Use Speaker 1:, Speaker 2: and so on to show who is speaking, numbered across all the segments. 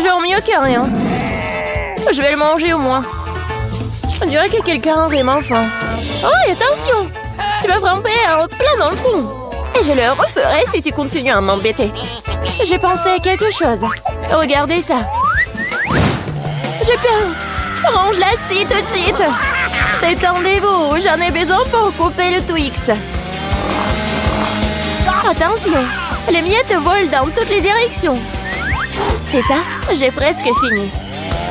Speaker 1: toujours mieux que rien. Je vais le manger au moins. On dirait que quelqu'un a vraiment faim. Oh, et attention! Tu m'as frappé plein dans le front. Et je le referai si tu continues à m'embêter. J'ai pensé à quelque chose. Regardez ça. J'ai peur. Range-la ci tout de suite. Détendez-vous, j'en ai besoin pour couper le Twix. Attention, les miettes volent dans toutes les directions. C'est ça, j'ai presque fini.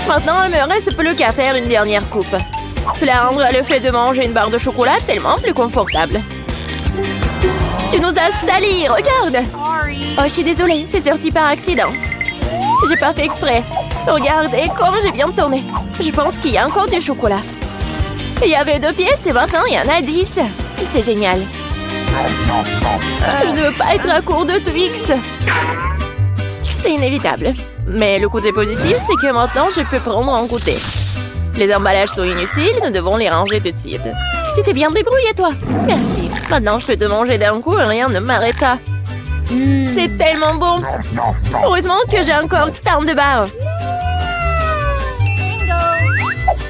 Speaker 1: Maintenant, il me reste plus qu'à faire une dernière coupe. Cela rendra le fait de manger une barre de chocolat tellement plus confortable. Tu nous as salis, regarde! Oh, je suis désolée, c'est sorti par accident. J'ai pas fait exprès. Regardez comme j'ai bien tourné. Je pense qu'il y a encore du chocolat. Il y avait 2 pièces et maintenant il y en a 10. C'est génial. Je ne veux pas être à court de Twix. C'est inévitable. Mais le côté positif, c'est que maintenant, je peux prendre en goûter. Les emballages sont inutiles, nous devons les ranger tout de suite. Tu t'es bien débrouillé, toi. Merci. Maintenant, je peux te manger d'un coup et rien ne m'arrêtera. C'est tellement bon. Heureusement que j'ai encore tant de barres.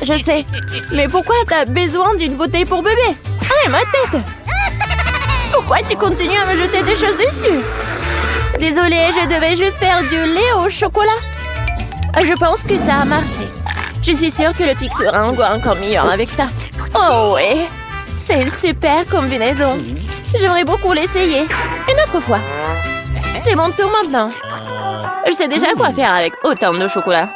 Speaker 1: Je sais. Mais pourquoi t'as besoin d'une bouteille pour bébé? Ah, et ma tête! Pourquoi tu continues à me jeter des choses dessus? Désolée, je devais juste faire du lait au chocolat. Je pense que ça a marché. Je suis sûre que le Twix sera encore meilleur avec ça. Oh ouais! C'est une super combinaison. J'aimerais beaucoup l'essayer. Une autre fois. C'est mon tour maintenant. Je sais déjà quoi faire avec autant de chocolat.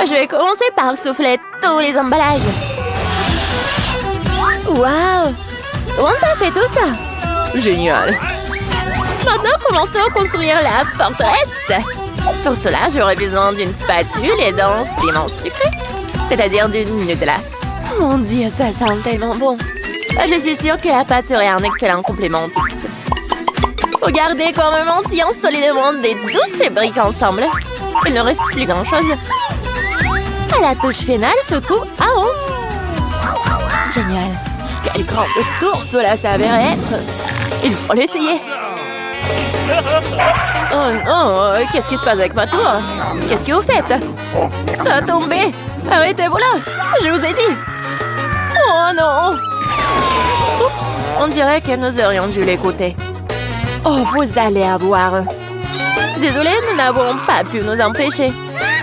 Speaker 1: Je vais commencer par souffler tous les emballages. Waouh! Comment t'as fait tout ça? Génial! Maintenant, commençons à construire la forteresse. Pour cela, j'aurai besoin d'une spatule et d'un ciment sucré, c'est-à-dire d'une Nutella. Mon Dieu, ça sent tellement bon. Je suis sûre que la pâte serait un excellent complément au Twix. Regardez comme mentillant solidement des douces briques ensemble. Il ne reste plus grand-chose. À la touche finale se trouve un rond. Génial. Quel grand tour cela s'avérait être. Il faut l'essayer. Oh non, qu'est-ce qui se passe avec ma tour? Qu'est-ce que vous faites? Ça a tombé. Arrêtez-vous là. Je vous ai dit. Oh non. Oups, on dirait que nous aurions dû l'écouter. Oh, vous allez avoir. Désolée, nous n'avons pas pu nous empêcher.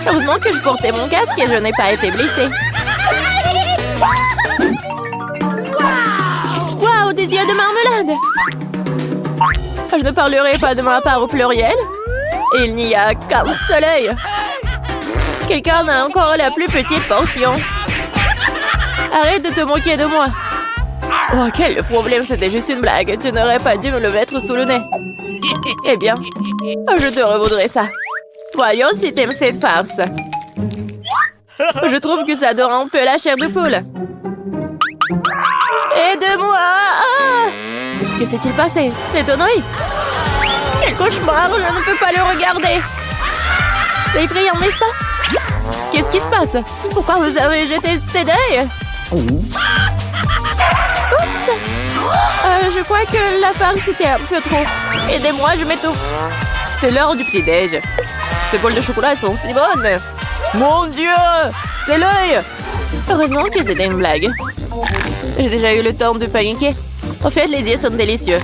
Speaker 1: Heureusement que je portais mon casque et je n'ai pas été blessée. Waouh, des yeux de marmelade! Je ne parlerai pas de ma part au pluriel. Il n'y a qu'un seul œil. Quelqu'un a encore la plus petite portion. Arrête de te moquer de moi. Oh, quel problème, c'était juste une blague. Tu n'aurais pas dû me le mettre sous le nez. Eh bien, je te revaudrai ça. Voyons si t'aimes cette farce. Je trouve que ça dore un peu la chair de poule. Aide-moi! Ah! Que s'est-il passé? C'est un œil? Quel cauchemar! Je ne peux pas le regarder! C'est effrayant, n'est-ce pas? Qu'est-ce qui se passe? Pourquoi vous avez jeté ces deuils? Oups! Je crois que la farce était un peu trop. Aidez-moi, je m'étouffe. C'est l'heure du petit-déj. Ces bols de chocolat sont si bonnes. Mon Dieu! C'est l'œil! Heureusement que c'était une blague. J'ai déjà eu le temps de paniquer. En fait, les yeux sont délicieux.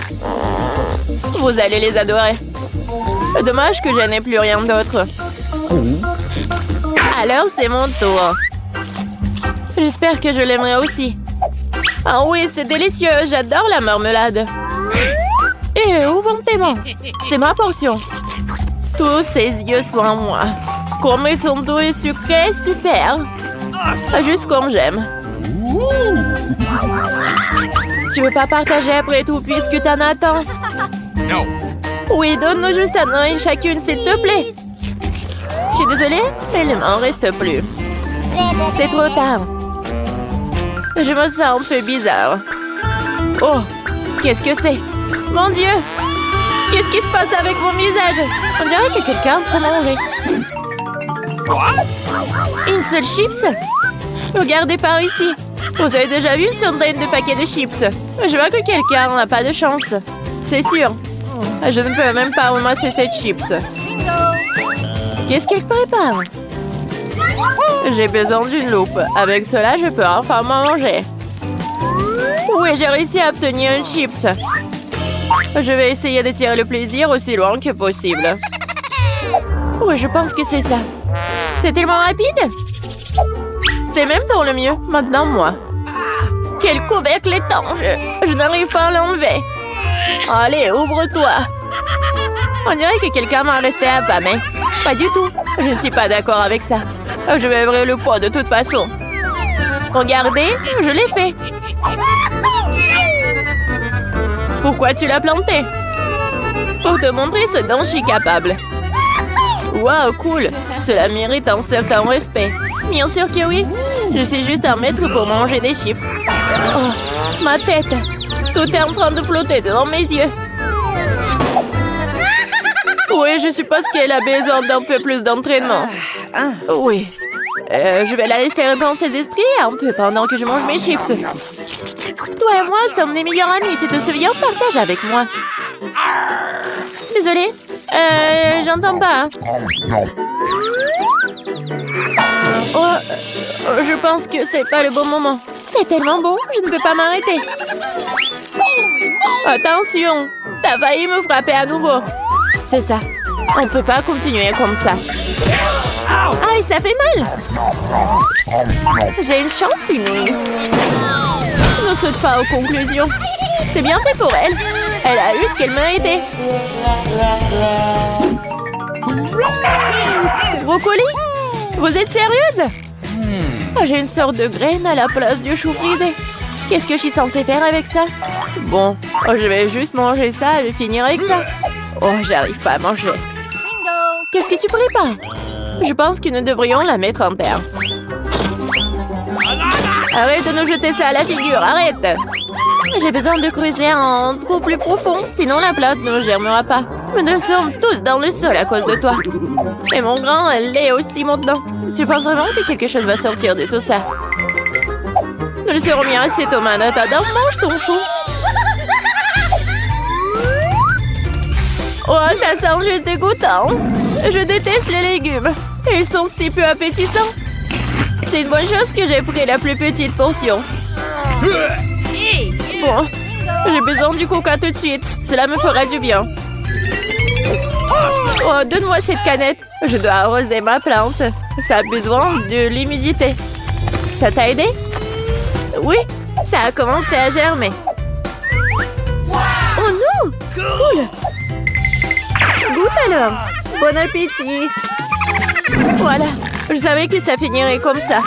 Speaker 1: Vous allez les adorer. Dommage que je n'ai plus rien d'autre. Alors, c'est mon tour. J'espère que je l'aimerai aussi. Ah oui, c'est délicieux. J'adore la marmelade. Et où vont tes mains? C'est ma portion. Tous ces yeux sont à moi. Comme ils sont doux et sucrés, super. Juste comme j'aime. Tu veux pas partager après tout puisque t'en as tant?
Speaker 2: Non.
Speaker 1: Oui, donne-nous juste un œil chacune, s'il te plaît. Je suis désolée, mais il ne m'en reste plus. C'est trop tard. Je me sens un peu bizarre. Oh, qu'est-ce que c'est? Mon Dieu! Qu'est-ce qui se passe avec mon visage? On dirait que quelqu'un peut manger. Une seule chips? Regardez par ici. Vous avez déjà vu une centaine de paquets de chips? Je vois que quelqu'un n'a pas de chance. C'est sûr. Je ne peux même pas ramasser cette chips. Qu'est-ce qu'elle prépare? J'ai besoin d'une loupe. Avec cela, je peux enfin manger. Oui, j'ai réussi à obtenir une chips. Je vais essayer de tirer le plaisir aussi loin que possible. Oui, je pense que c'est ça. C'est tellement rapide. C'est même pour le mieux. Maintenant, moi. Quel couvercle étanche. Je n'arrive pas à l'enlever. Allez, ouvre-toi. On dirait que quelqu'un m'a resté affamé. Pas du tout. Je ne suis pas d'accord avec ça. Je vais ouvrir le pot de toute façon. Regardez, je l'ai fait. Pourquoi tu l'as planté? Pour te montrer ce dont je suis capable. Waouh, cool. Cela mérite un certain respect. Bien sûr que oui. Je suis juste un maître pour manger des chips. Oh, ma tête. Tout est en train de flotter devant mes yeux. Oui, je suppose qu'elle a besoin d'un peu plus d'entraînement. Oui. Je vais la laisser reprendre ses esprits un peu pendant que je mange mes chips. Toi et moi sommes des meilleurs amis, tu te souviens? Partage avec moi. Désolée. J'entends pas. Oh, je pense que c'est pas le bon moment. C'est tellement bon, je ne peux pas m'arrêter. Attention, t'as failli me frapper à nouveau. C'est ça. On peut pas continuer comme ça. Aïe, ça fait mal. J'ai une chance inouïe. Ne saute pas aux conclusions. C'est bien fait pour elle. Elle a eu ce qu'elle méritait. Brocoli? Vous êtes sérieuse? J'ai une sorte de graine à la place du chou frisé. Qu'est-ce que je suis censée faire avec ça? Bon, je vais juste manger ça et finir avec ça. Oh, j'arrive pas à manger. Qu'est-ce que tu prépares? Je pense que nous devrions la mettre en terre. Arrête de nous jeter ça à la figure, arrête! J'ai besoin de creuser un trou plus profond, sinon la plante ne germera pas. Mais nous sommes tous dans le sol à cause de toi. Et mon grand l'est aussi maintenant. Tu penses vraiment que quelque chose va sortir de tout ça? Nous le serons bien assez, Thomas. Attends, mange ton chou. Oh, ça sent juste dégoûtant. Je déteste les légumes. Ils sont si peu appétissants. C'est une bonne chose que j'ai pris la plus petite portion. Bon, j'ai besoin du coca tout de suite. Cela me fera du bien. Oh, donne-moi cette canette. Je dois arroser ma plante. Ça a besoin de l'humidité. Ça t'a aidé? Oui, ça a commencé à germer. Oh non! Cool! Goûte alors! Bon appétit! Voilà, je savais que ça finirait comme ça.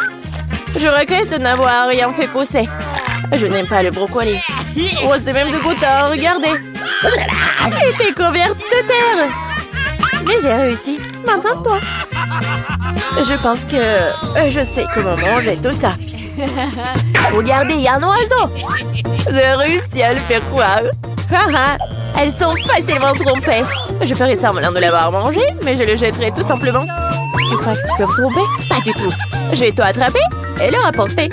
Speaker 1: Je regrette de n'avoir rien fait pousser. Je n'aime pas le brocoli. Oh, c'est même dégoûtant, regardez! Elle était couverte de terre! Mais j'ai réussi. Maintenant, toi. Je pense que je sais comment manger tout ça. Regardez, il y a un oiseau. J'ai réussi à le faire croire. Elles sont facilement trompées. Je ferai semblant de l'avoir mangé, mais je le jetterai tout simplement. Tu crois que tu peux me tromper? Pas du tout. Je vais tout attraper et le rapporter.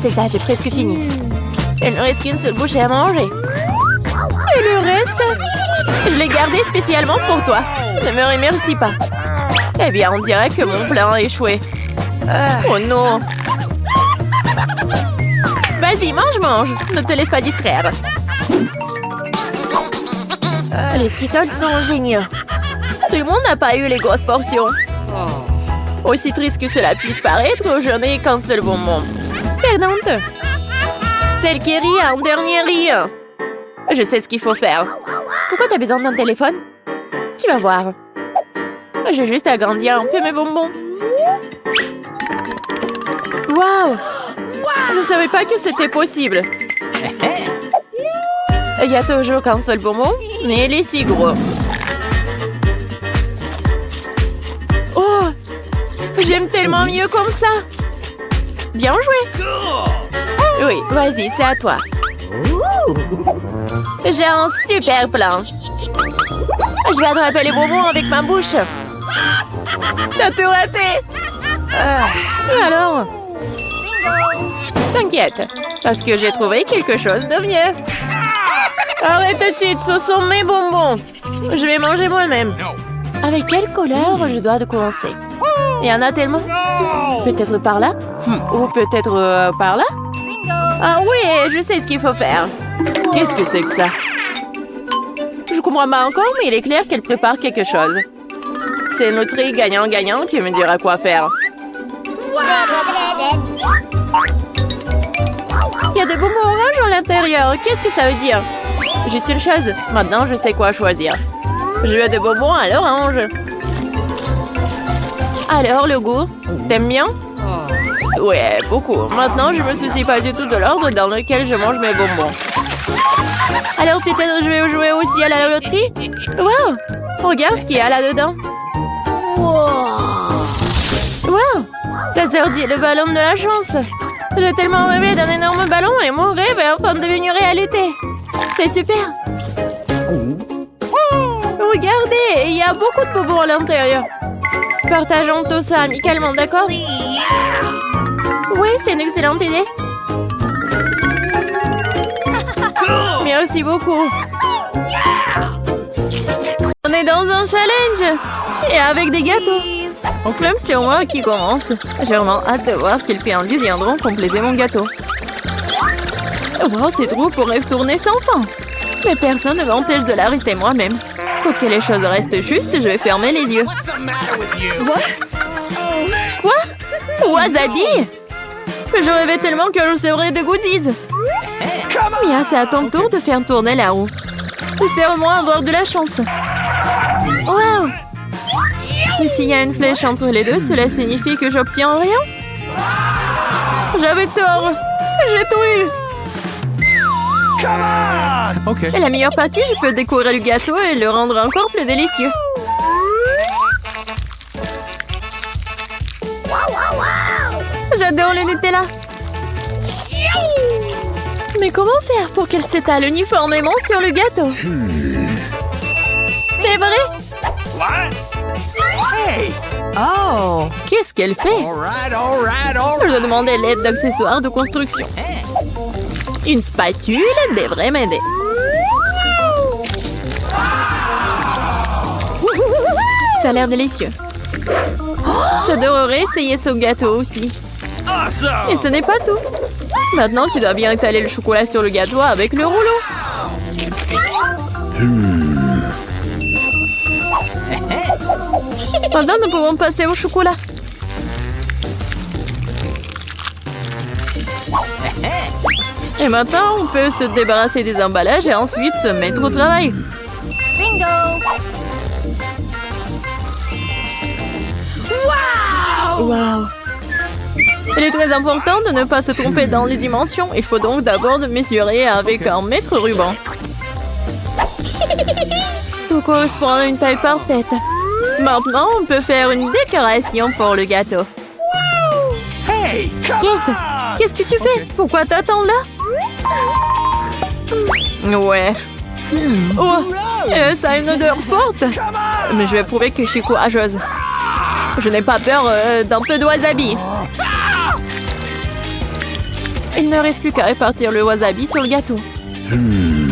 Speaker 1: C'est ça, j'ai presque fini. Il ne reste qu'une seule bouchée à manger. Et le reste? Je l'ai gardé spécialement pour toi. Ne me remercie pas. Eh bien, on dirait que mon plan a échoué. Oh non! Vas-y, mange! Ne te laisse pas distraire. Les Skittles sont géniaux. Tout le monde n'a pas eu les grosses portions. Aussi triste que cela puisse paraître, je n'ai qu'un seul bonbon. Perdante! Celle qui rit en dernier rit. Je sais ce qu'il faut faire. Pourquoi t'as besoin d'un téléphone? Tu vas voir. J'ai juste agrandir un peu mes bonbons. Waouh! Je ne savais pas que c'était possible. Il y a toujours qu'un seul bonbon, mais il est si gros. Oh! J'aime tellement mieux comme ça. Bien joué. Oui, vas-y, c'est à toi. J'ai un super plan. Je vais attraper les bonbons avec ma bouche. T'as tout raté. Et alors? T'inquiète, parce que j'ai trouvé quelque chose de mieux. Arrête tout de suite, ce sont mes bonbons. Je vais manger moi-même. Avec quelle couleur je dois commencer? Il y en a tellement. Peut-être par là? Ou peut-être par là? Ah oui, je sais ce qu'il faut faire. Qu'est-ce que c'est que ça? Je comprends pas encore, mais il est clair qu'elle prépare quelque chose. C'est une loterie gagnant-gagnant qui me dira quoi faire. Il y a des bonbons oranges à l'intérieur. Qu'est-ce que ça veut dire? Juste une chose. Maintenant, je sais quoi choisir. Je veux des bonbons à l'orange. Alors, le goût? T'aimes bien? Ouais, beaucoup. Maintenant, je me soucie pas du tout de l'ordre dans lequel je mange mes bonbons. Alors, peut-être je vais jouer aussi à la loterie? Wow! Regarde ce qu'il y a là-dedans. Wow! Ta sœur dit le ballon de la chance. J'ai tellement rêvé d'un énorme ballon et mon rêve est en train de devenir réalité. C'est super. Regardez, il y a beaucoup de bonbons à l'intérieur. Partageons tout ça amicalement, d'accord? Oui, c'est une excellente idée. Merci beaucoup. On est dans un challenge. Et avec des gâteaux. En club, c'est moi qui commence. J'ai vraiment hâte de voir quelles friandises viendront compléter mon gâteau. Wow, ces trous pourraient tourner sans fin. Mais personne ne m'empêche de l'arrêter moi-même. Pour que les choses restent justes, je vais fermer les yeux. Quoi? Wasabi? Je rêvais tellement que je recevrais des goodies. Mia, c'est à ton tour de faire tourner la roue. J'espère au moins avoir de la chance. Wow! Mais s'il y a une flèche entre les deux, cela signifie que j'obtiens rien? J'avais tort. J'ai tout eu.
Speaker 2: Okay.
Speaker 1: Et la meilleure partie, je peux décorer le gâteau et le rendre encore plus délicieux. J'adore le Nutella. Mais comment faire pour qu'elle s'étale uniformément sur le gâteau? C'est vrai?
Speaker 2: Hey!
Speaker 1: Oh! Qu'est-ce qu'elle fait? Je dois demander l'aide d'accessoires de construction. Une spatule devrait m'aider. Ça a l'air délicieux. J'adorerais essayer ce gâteau aussi. Et ce n'est pas tout. Maintenant, tu dois bien étaler le chocolat sur le gâteau avec le rouleau. Maintenant, nous pouvons passer au chocolat. Et maintenant, on peut se débarrasser des emballages et ensuite se mettre au travail.
Speaker 3: Bingo!
Speaker 1: Wow! Il est très important de ne pas se tromper dans les dimensions. Il faut donc d'abord mesurer avec un mètre ruban. Tout correspond à une taille parfaite. Maintenant, on peut faire une décoration pour le gâteau.
Speaker 2: Hey!
Speaker 1: Kate, qu'est-ce que tu fais? Pourquoi t'attends là? Ouais. Oh, ça a une odeur forte. Mais je vais prouver que je suis courageuse. Je n'ai pas peur d'un peu de wasabi. Il ne reste plus qu'à répartir le wasabi sur le gâteau.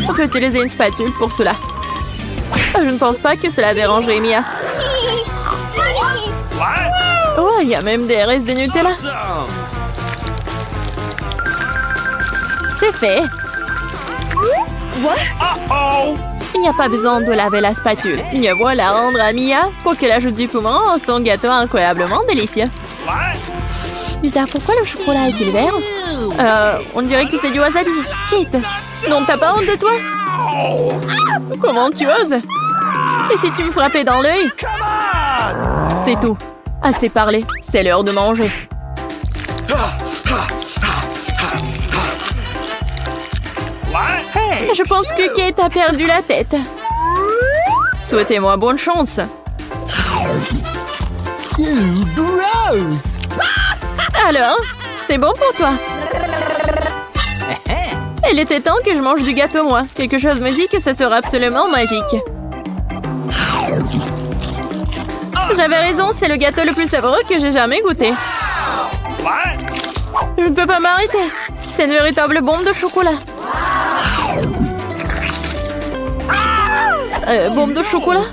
Speaker 1: On peut utiliser une spatule pour cela. Je ne pense pas que cela dérangerait Mia. Oh, il y a même des restes de Nutella. C'est fait. Il n'y a pas besoin de laver la spatule. Il y a beau la rendre à Mia pour qu'elle ajoute du piment à son gâteau incroyablement délicieux. Bizarre, pourquoi le chocolat est-il vert? On dirait que c'est du wasabi. Kate, non, t'as pas honte de toi? Comment tu oses? Et si tu me frappais dans l'œil? C'est tout. Assez parlé. C'est l'heure de manger.
Speaker 2: Hey!
Speaker 1: Je pense que Kate a perdu la tête. Souhaitez-moi bonne chance.
Speaker 2: Gross!
Speaker 1: Alors, c'est bon pour toi? Il était temps que je mange du gâteau, moi. Quelque chose me dit que ce sera absolument magique. J'avais raison, c'est le gâteau le plus savoureux que j'ai jamais goûté. Je ne peux pas m'arrêter. C'est une véritable bombe de chocolat. Bombe de chocolat?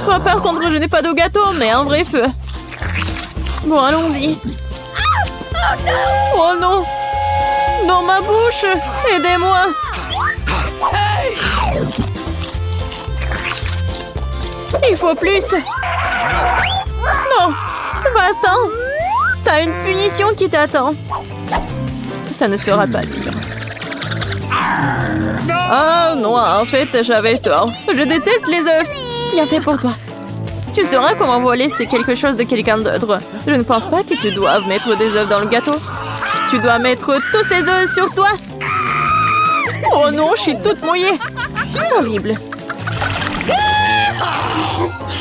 Speaker 1: Moi, par contre, je n'ai pas de gâteau, mais un vrai feu. Bon, allons-y. Oh non! Dans ma bouche! Aidez-moi! Il faut plus! Non! Va-t'en! T'as une punition qui t'attend. Ça ne sera pas dur. Ah non, en fait, j'avais tort. Je déteste les œufs. Bien fait pour toi. Tu sauras comment voler, c'est quelque chose de quelqu'un d'autre. Je ne pense pas que tu doives mettre des œufs dans le gâteau. Tu dois mettre tous ces œufs sur toi. Oh non, je suis toute mouillée. Horrible.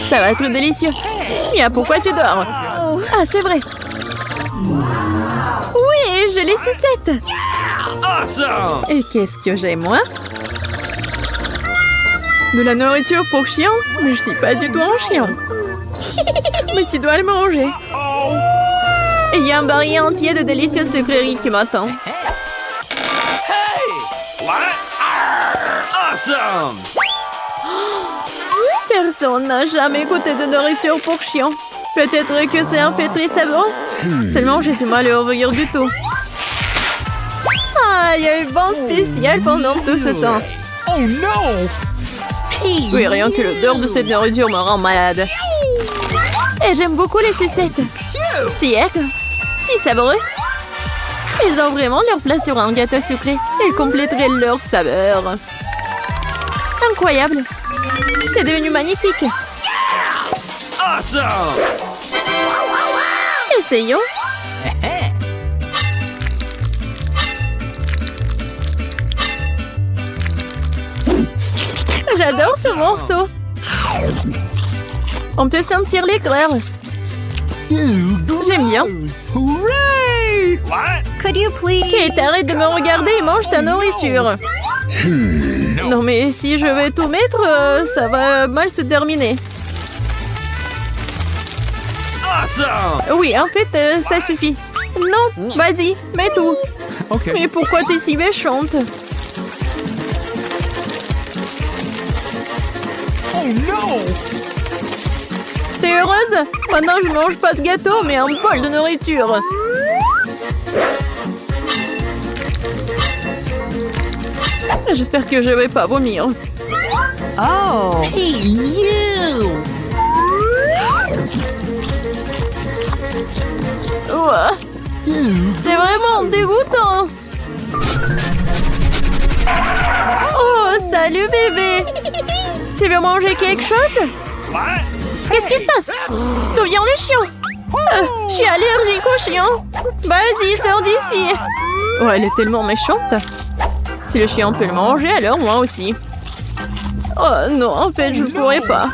Speaker 1: Ça va être délicieux. Mia, pourquoi tu dors? Ah, c'est vrai. Oui, je les sucette.
Speaker 2: Awesome!
Speaker 1: Et qu'est-ce que j'ai, moi? De la nourriture pour chien? Mais je suis pas du tout un chien. Mais tu dois le manger. Et il y a un barillet entier de délicieuses sucreries qui m'attend.
Speaker 2: Hey! What? Awesome!
Speaker 1: Personne n'a jamais goûté de nourriture pour chien. Peut-être que c'est un fait très savoureux. Seulement, j'ai du mal à ouvrir du tout. Ah, il y a eu bon spécial pendant tout ce temps.
Speaker 2: Oh non!
Speaker 1: Oui, rien que l'odeur de cette nourriture me rend malade. Et j'aime beaucoup les sucettes. Si savoureux. Ils ont vraiment leur place sur un gâteau sucré. Ils compléteraient leur saveur. Incroyable. C'est devenu magnifique.
Speaker 2: Awesome!
Speaker 1: Essayons. J'adore ce morceau. On peut sentir l'éclair. J'aime bien.
Speaker 2: Hooray! What?
Speaker 3: Could you please?
Speaker 1: Kate, arrête de me regarder et mange ta nourriture. Non mais si je vais tout mettre, ça va mal se terminer.
Speaker 2: Awesome!
Speaker 1: Oui, en fait, ça suffit. Non, vas-y, mets tout.
Speaker 2: Okay.
Speaker 1: Mais pourquoi t'es si méchante?
Speaker 2: Oh no!
Speaker 1: T'es heureuse? Maintenant, je mange pas de gâteau, mais un bol de nourriture. J'espère que je vais pas vomir.
Speaker 3: Oh.
Speaker 2: Hey, you!
Speaker 1: Ouah, c'est vraiment dégoûtant. Oh, salut bébé. Tu veux manger quelque chose?
Speaker 2: What?
Speaker 1: Qu'est-ce qui se passe? D'où vient le chien? Je suis allergique au chien. Vas-y, sors d'ici. Oh, elle est tellement méchante. Si le chien peut le manger, alors moi aussi. Oh non, en fait, je pourrais pas.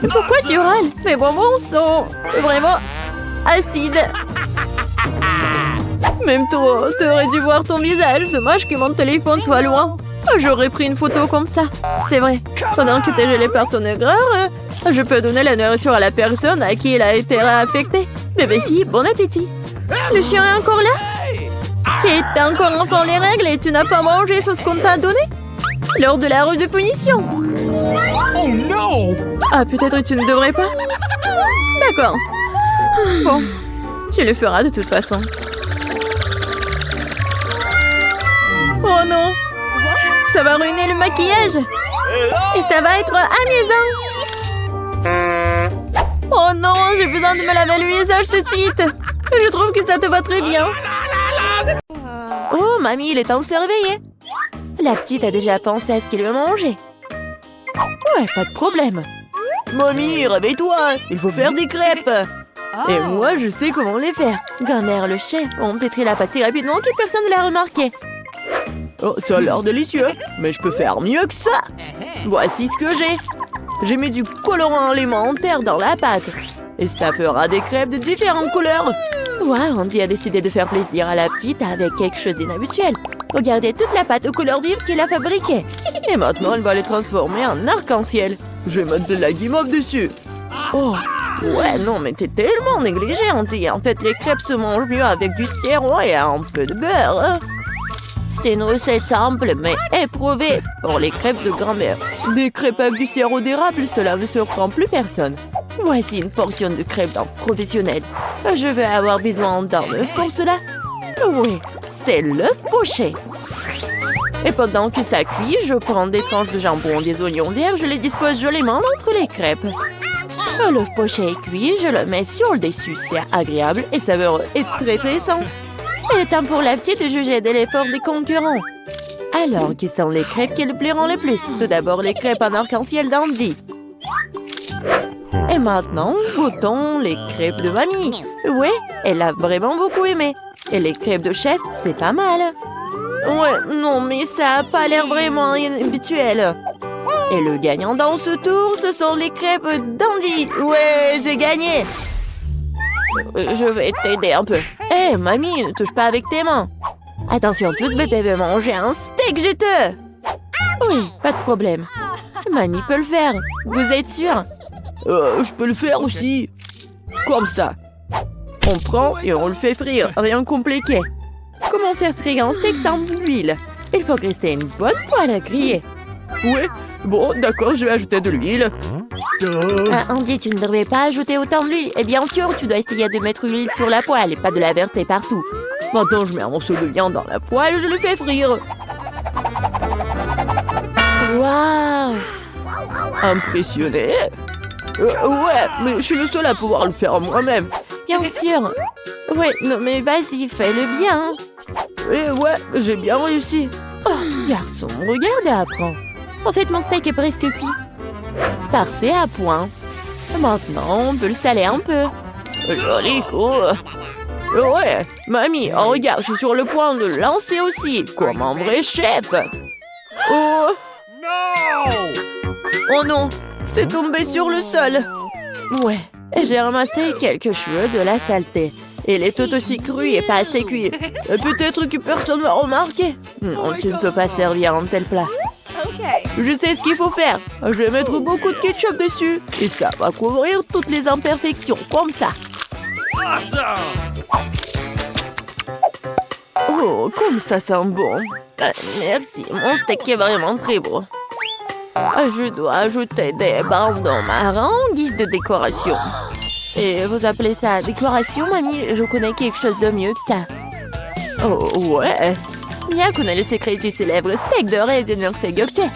Speaker 1: Mais pourquoi tu râles? Mes bonbons sont vraiment acides. Même toi, t'aurais dû voir ton visage. Dommage que mon téléphone soit loin. J'aurais pris une photo comme ça. C'est vrai. Pendant que t'es gelé par ton aigreur, je peux donner la nourriture à la personne à qui elle a été affectée. Bébé fille, bon appétit. Le chien est encore là? Kate, t'as encore enfant les règles et tu n'as pas mangé ce qu'on t'a donné? Lors de la rue de punition.
Speaker 2: Oh no!
Speaker 1: Ah, peut-être tu ne devrais pas? D'accord. Bon, tu le feras de toute façon. Oh non! Ça va ruiner le maquillage! Et ça va être amusant! Oh non, j'ai besoin de me laver le visage tout de suite! Je trouve que ça te va très bien! Oh, mamie, il est temps de se réveiller! La petite a déjà pensé à ce qu'elle veut manger. Ouais, pas de problème. Mamie, réveille-toi, il faut faire des crêpes. Et moi, je sais comment les faire. Grand-mère, le chef, on pétrit la pâte si rapidement que personne ne l'a remarqué. Oh, ça a l'air délicieux, mais je peux faire mieux que ça. Voici ce que j'ai. J'ai mis du colorant alimentaire dans la pâte. Et ça fera des crêpes de différentes couleurs. Waouh, Andy a décidé de faire plaisir à la petite avec quelque chose d'inhabituel. Regardez toute la pâte aux couleurs vives qu'il a fabriquée. Et maintenant, elle va les transformer en arc-en-ciel. Je vais mettre de la guimauve dessus. Oh, ouais, non, mais t'es tellement négligée, Andy. En fait, les crêpes se mangent mieux avec du sirop et un peu de beurre. C'est une recette simple mais éprouvée pour les crêpes de grand-mère. Des crêpes avec du sirop d'érable, cela ne surprend plus personne. Voici une portion de crêpes d'un professionnel. Je vais avoir besoin d'un œuf pour cela. Oui, c'est l'œuf poché. Et pendant que ça cuit, je prends des tranches de jambon, des oignons verts, je les dispose joliment entre les crêpes. L'œuf poché est cuit, je le mets sur le dessus. C'est agréable et savoureux et très sain. Il est temps pour la petite de juger de l'effort des concurrents. Alors, qui sont les crêpes qui le plairont le plus? Tout d'abord, les crêpes en arc-en-ciel d'Andy. Et maintenant, goûtons les crêpes de mamie. Ouais, elle a vraiment beaucoup aimé. Et les crêpes de chef, c'est pas mal. Ouais, non, mais ça a pas l'air vraiment habituel. Et le gagnant dans ce tour, ce sont les crêpes d'Andy. Ouais, j'ai gagné. Je vais t'aider un peu. Hé, mamie, ne touche pas avec tes mains. Attention, tous bébé veut manger un steak juteux. Oui, pas de problème. Mamie peut le faire. Vous êtes sûr?
Speaker 4: Je peux le faire aussi. Comme ça.
Speaker 1: On prend et on le fait frire. Rien de compliqué. Comment faire frire un steak sans huile? Il faut graisser une bonne poêle à griller.
Speaker 4: Ouais, bon, d'accord, je vais ajouter de l'huile.
Speaker 1: Andy, tu ne devrais pas ajouter autant d'huile. Et bien sûr, tu dois essayer de mettre l'huile sur la poêle et pas de la verser partout.
Speaker 4: Maintenant, je mets un morceau de viande dans la poêle et je le fais frire.
Speaker 1: Waouh!
Speaker 4: Impressionné? Ouais, mais je suis le seul à pouvoir le faire moi-même.
Speaker 1: Bien sûr. Ouais, non mais vas-y, fais-le bien.
Speaker 4: Et ouais, j'ai bien réussi.
Speaker 1: Oh, garçon, regarde et apprends. En fait, mon steak est presque cuit. Parfait à point. Maintenant, on peut le saler un peu.
Speaker 4: Joli coup. Ouais, mamie, oh, regarde, je suis sur le point de le lancer aussi, comme un vrai chef. Oh
Speaker 2: No!
Speaker 4: Oh non, c'est tombé sur le sol.
Speaker 1: Ouais, et j'ai ramassé quelques cheveux de la saleté.
Speaker 4: Il est tout aussi cru et pas assez cuit. Peut-être que personne va remarquer.
Speaker 1: Non, tu ne peux pas servir un tel plat.
Speaker 4: Je sais ce qu'il faut faire. Je vais mettre beaucoup de ketchup dessus. Et ça va couvrir toutes les imperfections, comme ça.
Speaker 2: Awesome!
Speaker 4: Oh, comme ça sent bon.
Speaker 1: Merci, mon steak est vraiment très beau.
Speaker 4: Je dois ajouter des bandons marrons en guise de décoration.
Speaker 1: Et vous appelez ça décoration, mamie? Je connais quelque chose de mieux que ça.
Speaker 4: Oh, ouais.
Speaker 1: Mia connaît le secret du célèbre steak doré de Nurse Gökçe.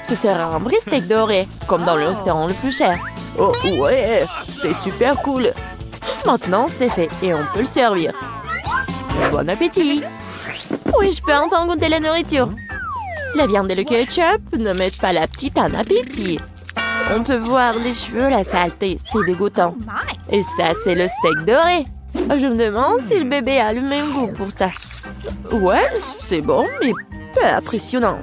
Speaker 1: Ce sera un vrai steak doré, comme dans le restaurant le plus cher.
Speaker 4: Oh, ouais, c'est super cool.
Speaker 1: Maintenant, c'est fait et on peut le servir. Bon appétit! Oui, je peux enfin goûter la nourriture. La viande et le ketchup ne mettent pas la petite en appétit. On peut voir les cheveux, la saleté, c'est dégoûtant. Et ça, c'est le steak doré. Je me demande si le bébé a le même goût pour ça.
Speaker 4: Ouais, c'est bon, mais pas impressionnant.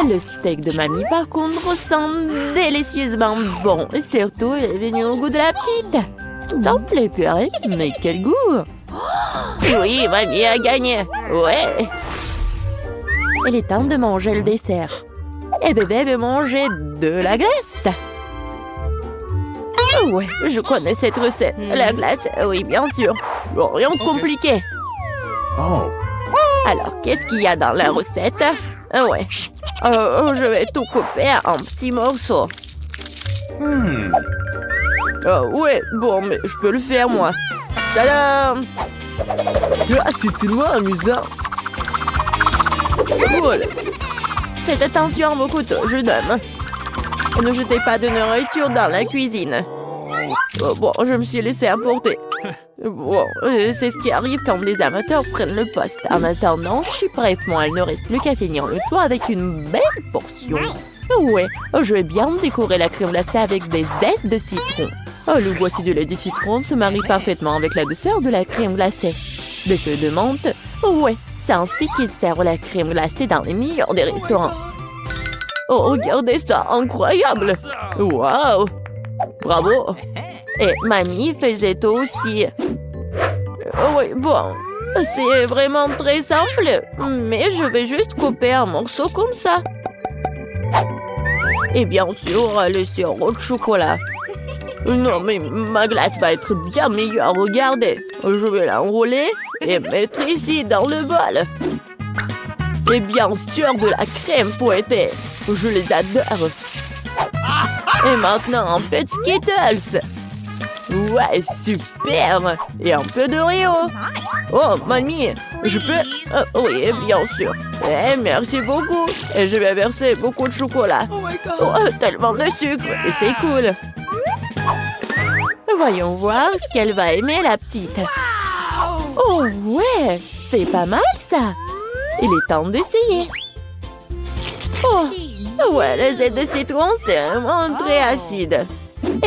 Speaker 1: Le steak de mamie, par contre, sent délicieusement bon. Et surtout, il est venu au goût de la petite. Ça me plaît plus, hein? Mais quel goût!
Speaker 4: Oui, mamie a gagné. Ouais.
Speaker 1: Il est temps de manger le dessert. Et bébé veut manger de la glace.
Speaker 4: Ouais, je connais cette recette. La glace, oui, bien sûr. Bon, rien de compliqué.
Speaker 2: Oh.
Speaker 1: Alors, qu'est-ce qu'il y a dans la recette?
Speaker 4: Ouais. Je vais tout couper en petits morceaux. Ouais, bon, mais je peux le faire, moi. Tadam! Ah, c'est tellement amusant. Voilà.
Speaker 1: Faites attention, beaucoup de jeune homme. Ne jetez pas de nourriture dans la cuisine.
Speaker 4: Bon, je me suis laissé emporter.
Speaker 1: Bon, c'est ce qui arrive quand les amateurs prennent le poste. En attendant, je suis prête, moi. Il ne reste plus qu'à finir le tour avec une belle portion. Ouais, je vais bien décorer la crème glacée avec des zestes de citron. Le boîtier de lait de citron se marie parfaitement avec la douceur de la crème glacée. Des feuilles de menthe. Ouais, c'est ainsi qu'ils servent la crème glacée dans les meilleurs des restaurants.
Speaker 4: Oh, regardez ça, incroyable! Waouh! Bravo!
Speaker 1: Et mamie faisait aussi.
Speaker 4: Oui, bon, c'est vraiment très simple, mais je vais juste couper un morceau comme ça. Et bien sûr, le sirop de chocolat. Non, mais ma glace va être bien meilleure, regardez. Je vais l'enrouler et mettre ici dans le bol. Et bien sûr de la crème fouettée. Je les adore. Et maintenant, un peu de Skittles. Ouais, super. Et un peu d'Oreo. Oh, mamie, je peux... oui, bien sûr. Eh, merci beaucoup. Et je vais verser beaucoup de chocolat. Oh, tellement de sucre. Et c'est cool. Voyons voir ce qu'elle va aimer, la petite. Oh, ouais. C'est pas mal, ça. Il est temps d'essayer. Oh, ouais, les ailes de citron, c'est vraiment très acide.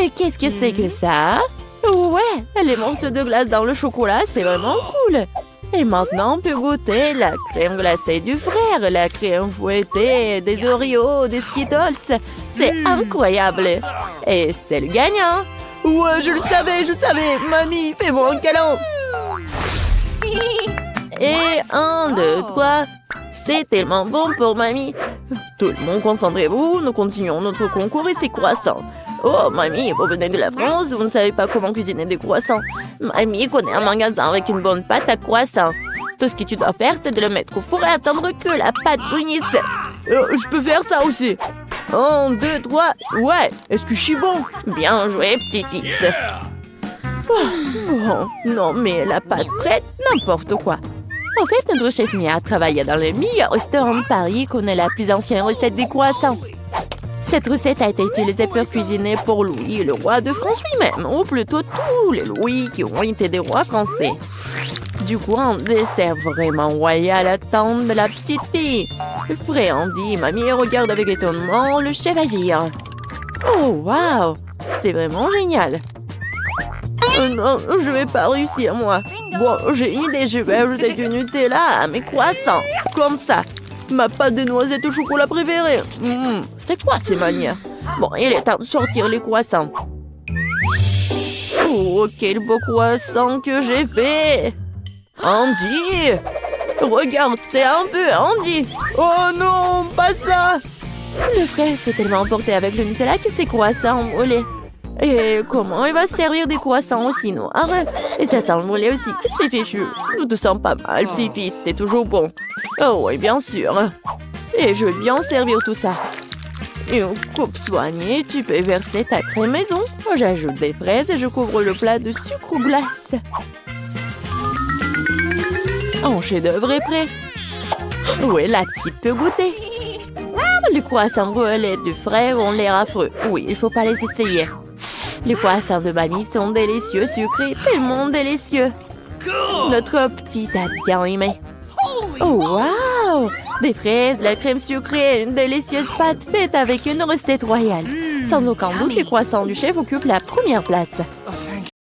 Speaker 4: Et qu'est-ce que c'est que ça? Ouais, les morceaux de glace dans le chocolat, c'est vraiment cool. Et maintenant, on peut goûter la crème glacée du frère, la crème fouettée, des Oreos, des Skittles. C'est incroyable. Et c'est le gagnant. Ouais, je le savais. Mamie, fais-moi un câlin. Et 1, 2, 3. C'est tellement bon pour mamie. Tout le monde, concentrez-vous. Nous continuons notre concours et c'est croissants. Oh, mamie, vous venez de la France, vous ne savez pas comment cuisiner des croissants. Mamie connaît un magasin avec une bonne pâte à croissants. Tout ce que tu dois faire, c'est de le mettre au four et attendre que la pâte brunisse. Je peux faire ça aussi. 1, 2, 3. Ouais, est-ce que je suis bon? Bien joué, petit-fils. Oh, non, mais la pâte prête, n'importe quoi. En fait, notre chef Mia travaille dans le meilleur restaurant de Paris et connaît la plus ancienne recette des croissants. Cette recette a été utilisée pour cuisiner pour Louis, le roi de France lui-même, ou plutôt tous les Louis qui ont été des rois français. Du coup, un dessert vraiment royal attend de la petite fille. Frais Andy et mamie regardent avec étonnement le chef agir. Oh, waouh! C'est vraiment génial! Non, je vais pas réussir, moi. Bon, j'ai une idée, je vais ajouter du Nutella à mes croissants. Comme ça. Ma pâte de noisettes au chocolat préférée. C'est quoi ces manières? Bon, il est temps de sortir les croissants. Oh, quel beau croissant que j'ai fait! Andy! Regarde, c'est un peu Andy! Oh non, pas ça! Le frère s'est tellement emporté avec le Nutella que ses croissants ont brûlé. Et comment il va se servir des croissants aussi noirs? Et ça sent le brûlé aussi, c'est fichu. Nous te sens pas mal, petit-fils, t'es toujours bon. Oh oui, bien sûr. Et je vais bien servir tout ça. Une coupe soignée, tu peux verser ta crème maison. J'ajoute des fraises et je couvre le plat de sucre ou glace. Un chef-d'œuvre est prêt. Oui, la petite peut goûter. Les croissants brûlés du frère ont l'air affreux. Oui, il faut pas les essayer. Les croissants de mamie sont délicieux, sucrés, tellement délicieux. Notre petite a bien aimé. Oh, waouh! Des fraises, de la crème sucrée, une délicieuse pâte faite avec une recette royale. Sans aucun doute, les croissants du chef occupent la première place.